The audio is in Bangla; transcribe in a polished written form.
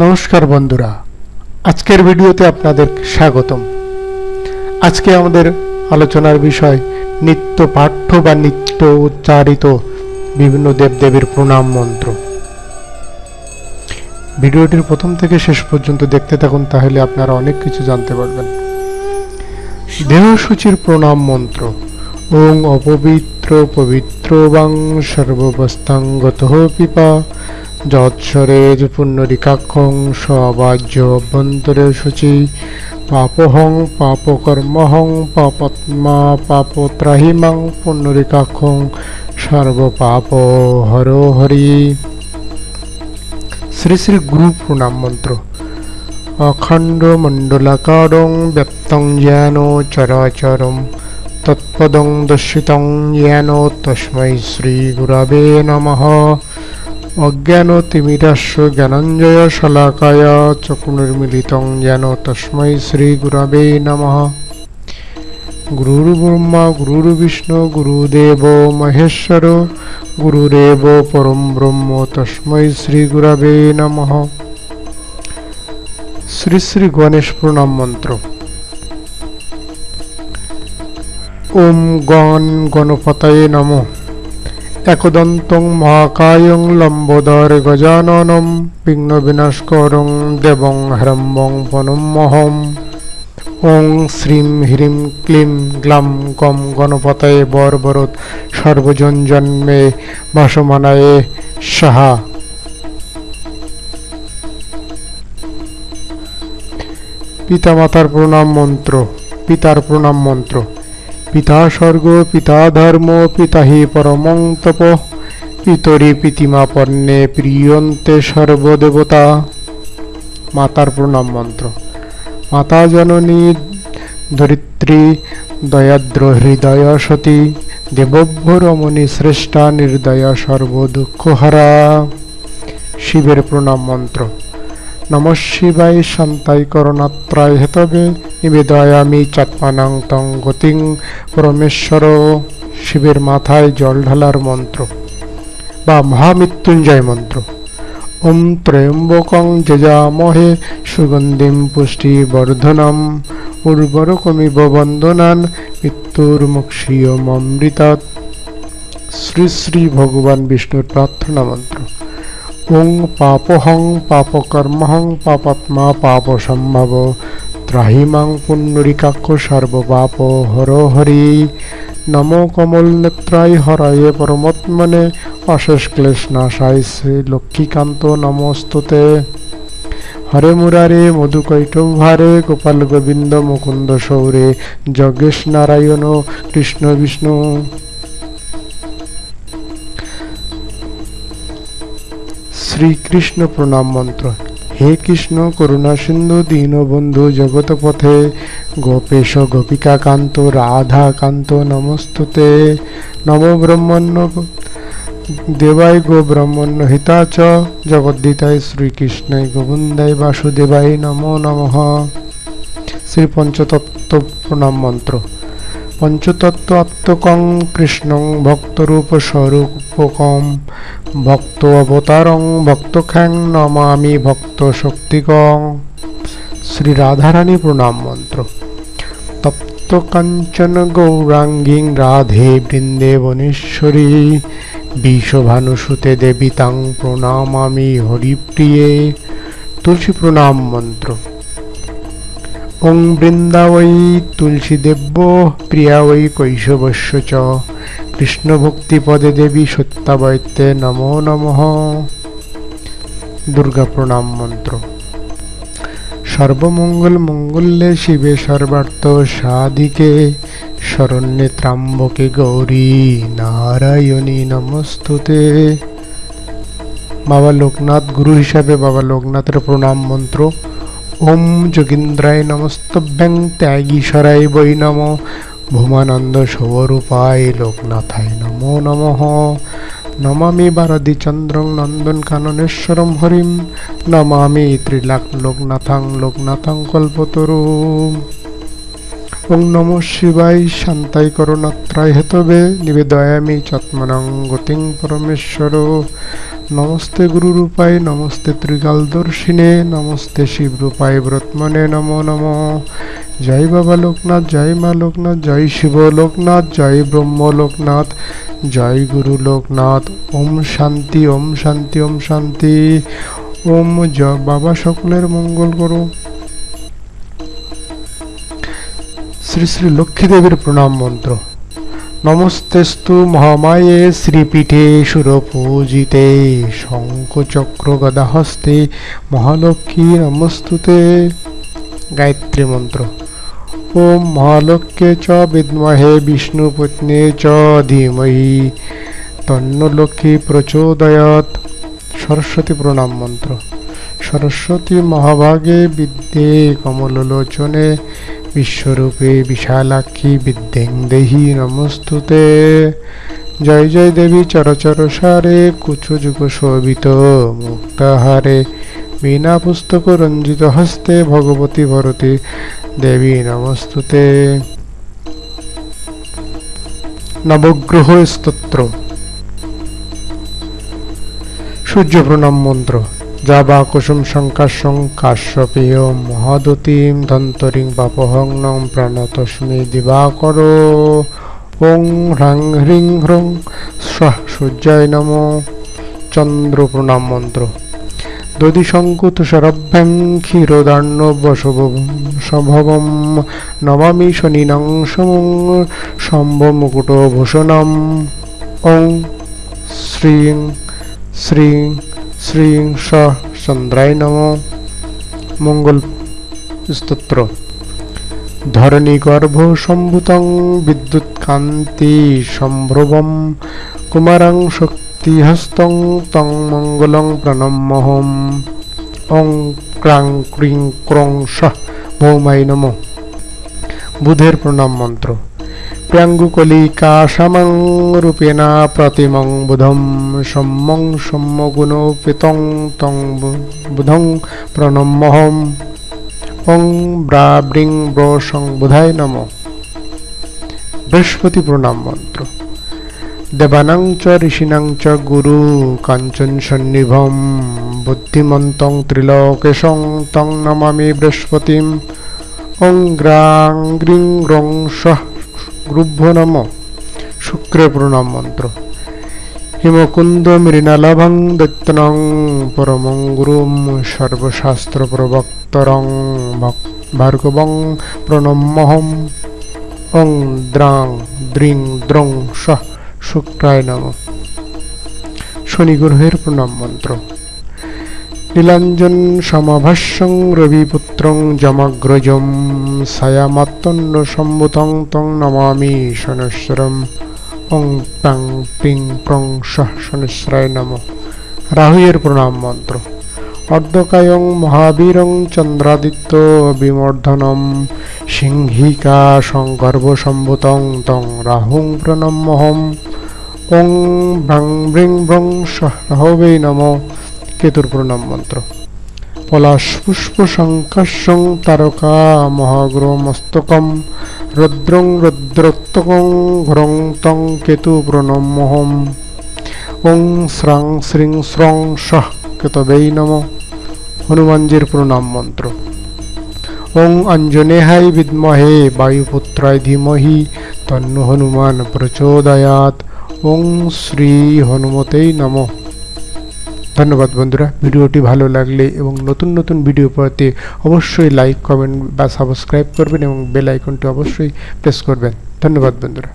নমস্কার বন্ধুরা, আজকের ভিডিওতে আপনাদের স্বাগতম। আজকে আমাদের আলোচনার বিষয় নিত্য পাঠ্য বা নিত্য উচ্চারিত বিভিন্ন দেবদেবীর প্রণাম মন্ত্র। ভিডিওটির প্রথম থেকে শেষ পর্যন্ত দেখতে থাকুন, তাহলে আপনারা অনেক কিছু জানতে পারবেন। দেহসূচির প্রণাম মন্ত্র। ওং অপবিত্র পবিত্র বাং সর্ববস্তাং গতঃ পিপা যৎসরেজ পুণ্যরিকাক্ষং স্ববাজ্য অভ্যন্তরে শুচি পাপহং পাপকর্মহং পাপত্মা পাপত্রাহিমাং পুণ্যরিকাক্ষং সর্বপাপ হর হরি। শ্রী শ্রী গুরু প্রণাম মন্ত্র। অখণ্ড মণ্ডলাকারং ব্যপ্তং জ্ঞান চরাচরম তৎপদং দর্শিতং জ্ঞান তস্मै শ্রী গুরবে নমঃ। অজ্ঞানতিমিরাস্য জ্ঞানাঞ্জয় শলাকায় চক্ষুর্মিলিতং জ্ঞান তস্मै শ্রী গুরবে নমঃ। গুরুর্ব্রহ্মা গুরুর্বিষ্ণু গুরুদেব মহেশ্বর গুরুরেব পরম ব্রহ্ম তস্मै শ্রী গুরবে নমঃ। শ্রী শ্রী গণেশ প্রণাম মন্ত্র। ওম গণ গণপতয়ে নমঃ। একদন্তং মহাকায়ং লম্বোদর গজাননম বিঘ্ন বিনাশকরং দেবং হ্রম্বং বনমহম। ওং শ্রীম হ্রিম ক্লিম গ্লাম গম গণপতয়ে বরবরত সর্বজন জন্মে বাসমানায়ে সাহা। পিতামাতার প্রণাম মন্ত্র। পিতার প্রণাম মন্ত্র। পিতা স্বর্গ পিতা ধর্ম পিতা হি পরমং তপ পিতরি পিতিমা পর্ণে প্রিয়ন্তে সর্বদেবতা। মাতার প্রণাম মন্ত্র। মাতা জননী ধরিত্রী দয়াদ্র হৃদয় সতী দেবভ্য রমণী শ্রেষ্ঠা নির্দয়া সর্বদুঃখহারা। শিবের প্রণাম মন্ত্র। নমঃ শিবায় শান্তায় করুণাত্রায় হেতবে নিবেদয়ামি চাত্মানাং তং গতিং পরমেশ্বর। শিবের মাথায় জল ঢালার মন্ত্র বা মহামৃত্যুঞ্জয় মন্ত্র। ওম ত্রয়ম্বকং যজামহে সুগন্ধিম পুষ্টিবর্ধনম উর্বরকমিব বন্দনান মৃত্যুর্মুক্ষীয়মৃতাৎ। শ্রী শ্রী ভগবান বিষ্ণুর প্রার্থনা মন্ত্র। ওং পাপহং পাপকর্মহং পাপাত্মা পাপসম্ভব ত্রাহিমাং পুণ্যরিকাক্ষ সর্বপাপ হর হরি। নমো কমল নেত্রায় হরায়ে পরমাত্মনে অশেষ ক্লেশ নাশায় শ্রী লক্ষ্মীকান্ত নমস্তুতে। হরে মুরারে মধুকৈটভারে গোপাল গোবিন্দ মুকুন্দ সৌরে যজ্ঞেশ নারায়ণ কৃষ্ণ বিষ্ণু। শ্রীকৃষ্ণ প্রণাম মন্ত্র। হে কৃষ্ণ করুণা সিন্ধু দীনবন্ধু জগৎপথে গোপেশ গোপিকা কান্ত রাধা কান্ত নমস্তুতে। নমো ব্রহ্মণ্য দেবায় গো ব্রহ্মণ্য হিতাচ জগদ্দিতায় শ্রীকৃষ্ণায় গোবিন্দায় বাসুদেবায় নমো নমঃ। শ্রী পঞ্চতত্ত্ব প্রণাম মন্ত্র। পঞ্চতত্ত্ব আত্মকং কৃষ্ণং ভক্তরূপ স্বরূপকম ভক্ত অবতারং ভক্তখ্যাং নমামি ভক্ত শক্তিকং। শ্রী রাধারানী প্রণাম মন্ত্র। তপ্ত কাঞ্চন গৌরাঙ্গীং রাধে বৃন্দেবনেশ্বরী বিষভানুসুতে দেবী তাং প্রণামামি হরিপ্রিয়ে। তুলসী প্রণাম মন্ত্র। ওং বৃন্দা বৈ তুলসী দেব্য প্রিয়া বৈ কৈশবস্য চ কৃষ্ণ ভক্তি পদে দেবী সত্যাবৈত্যে নমো নমঃ। দুর্গা প্রণাম মন্ত্র। সর্বমঙ্গল মঙ্গলে শিবে সর্বার্থ সাধিকে শরণ্যে ত্র্যম্বকে গৌরী নারায়ণী নমস্তুতে। বাবা লোকনাথ গুরু হিসাবে বাবা লোকনাথের প্রণাম মন্ত্র। ওম যোগীন্দ্রায় নমস্তভ্যং ত্যাগীশ্বরায় বৈ নমো ভূমানন্দ স্বরূপায় লোকনাথায় নমো নমঃ। নমামি ভারতী চন্দ্রং নন্দন কাননেশ্বরম হরিম নমামি ত্রিলাক লোকনাথং লোকনাথং কল্পতরু। ওং নমঃ শিবায় শান্তায় করুণাত্রায় হেতবে নিবেদয়ামি চাত্মনং গতিং পরমেশ্বর। নমস্তে গুরুরূপায় নমস্তে ত্রিকালদর্শিনে নমস্তে শিবরূপায় ব্রতমনে নমো নমঃ। জয় বাবা লোকনাথ, জয় মা লোকনাথ, জয় শিব লোকনাথ, জয় ব্রহ্ম লোকনাথ, জয় গুরু লোকনাথ। ওম শান্তি, ওম শান্তি, ওম শান্তি। ওম জয় বাবা, সকলের মঙ্গল করো। শ্রী শ্রী লক্ষ্মী দেবীর প্রণাম মন্ত্র। নমস্তেস্তু মহামায়ে শ্রীপীঠে সুরপূজিতে শঙ্খচক্র গদাহস্তে মহালক্ষ্মী নমস্তুতে। গায়ত্রী মন্ত্র। ওম মহালক্ষ্মী চ বিদ্মহে বিষ্ণুপত্নী চ ধীমহি তন্নো লক্ষ্মী প্রচোদয়াৎ। সরস্বতী প্রণাম মন্ত্র। সরস্বতী মহাভাগে বিদ্যে কমললোচনে বিশ্বরূপে বিশালাক্ষী বিদ্যেং দেহি নমস্তুতে। জয় জয় দেবী চরচর সারে কুচযুগ শোভিত মুক্তাহারে বীণা পুস্তক রঞ্জিত হস্তে ভগবতী ভরতী দেবী নমস্তুতে। নবগ্রহ স্তোত্র। সূর্য প্রণাম মন্ত্র। যাবা কুসুম শঙ্কাশং কাশ্যপেয় মহাদতীম ধন্তরিং বাপহং নং প্রাণতস্মে দিবাকর। ওং হ্রাং হ্রিং হ্রং স্বাহ সূর্যায় নমঃ। চন্দ্র প্রণাম মন্ত্র। দধিশঙ্কু তুষারাভ্যাং ক্ষীরোদার্ণবশভবম নমামি শনিনং সমং শম্ভমুকুটভূষণম। ওং শ্রীং শ্রীং শ্রীং স চন্দ্রায় নমঃ। মঙ্গল স্তোত্র। ধরণী গর্ভ সম্ভূতং বিদ্যুৎকান্তি সম্ভ্রবম কুমারং শক্তিহস্তং তং মঙ্গলং প্রণম্যহম। ওং ক্রাং ক্রিং ক্রং স ভৌমায় নমঃ। বুধের প্রণাম মন্ত্র। প্রাঙ্গুকলিকা সমং রূপেণা প্রতিমং বুধম সম্যং সম্যগুণোপেতং তং বুধং প্রণম্যহম। ওং ব্রা ব্রিং ব্র সং বুধায় নমঃ। বৃহস্পতি প্রণাম মন্ত্র। দেবানাং চ ঋষিণাং চ গুরু কাঞ্চন সন্নিভম বুদ্ধিমন্তং ত্রিলোকেশং তং নমামি বৃহস্পতিম। ওং গ্রাং গ্রিং গ্রং সঃ গুরুভ্যো নমঃ। শুক্রে প্রণাম মন্ত্র। হিমকুন্দ মৃণালভং দৈত্যনং পরমং গুরুম সর্বশাস্ত্র প্রবক্তরং ভার্গবং প্রণম্যহম। ওং দ্রাং দ্রিং দ্রং সঃ শুক্রায় নমঃ। শনি গ্রহের প্রণাম মন্ত্র। নীলাঞ্জন সমভাষ্যং রবিপুত্রং যমগ্রজম ছায়ামাত্তন্ন সম্ভূতং তং নমামি শনেশ্বরম। ওং প্রাং প্রিং প্রং সঃ শনেশ্বরায় নমঃ। রাহুয়ের প্রণাম মন্ত্র। অর্ধকায়ং মহাবীরং চন্দ্রাদিত্য বিমর্ধনম সিংহিকা সংগর্ভ সম্ভূতং তং রাহুং প্রণম্যহম। ওং ভ্রাং ব্রিং ব্রং সঃ রাহবে নমঃ। কেতুর প্রণাম মন্ত্র। পলাশ পুষ্প শঙ্কাশং তারকা মহাগ্র মস্তকম রুদ্রং রুদ্রোত্তকং ঘ্রং তং কেতু প্রণম্যহম। ওং শ্রাং শ্রীং শ্রং সঃ কেতবে নমঃ। হনুমানজির প্রণাম মন্ত্র। ওং অঞ্জনেহায় বিদ্মহে বায়ুপুত্রায় ধীমহি তন্নো হনুমান প্রচোদয়াৎ। ওং শ্রী হনুমতেই নমঃ। ধন্যবাদ বন্ধুরা। ভিডিওটি ভালো লাগলে এবং নতুন নতুন ভিডিও পেতে অবশ্যই লাইক, কমেন্ট বা সাবস্ক্রাইব করবেন এবং বেল আইকনটি অবশ্যই প্রেস করবেন। ধন্যবাদ বন্ধুরা।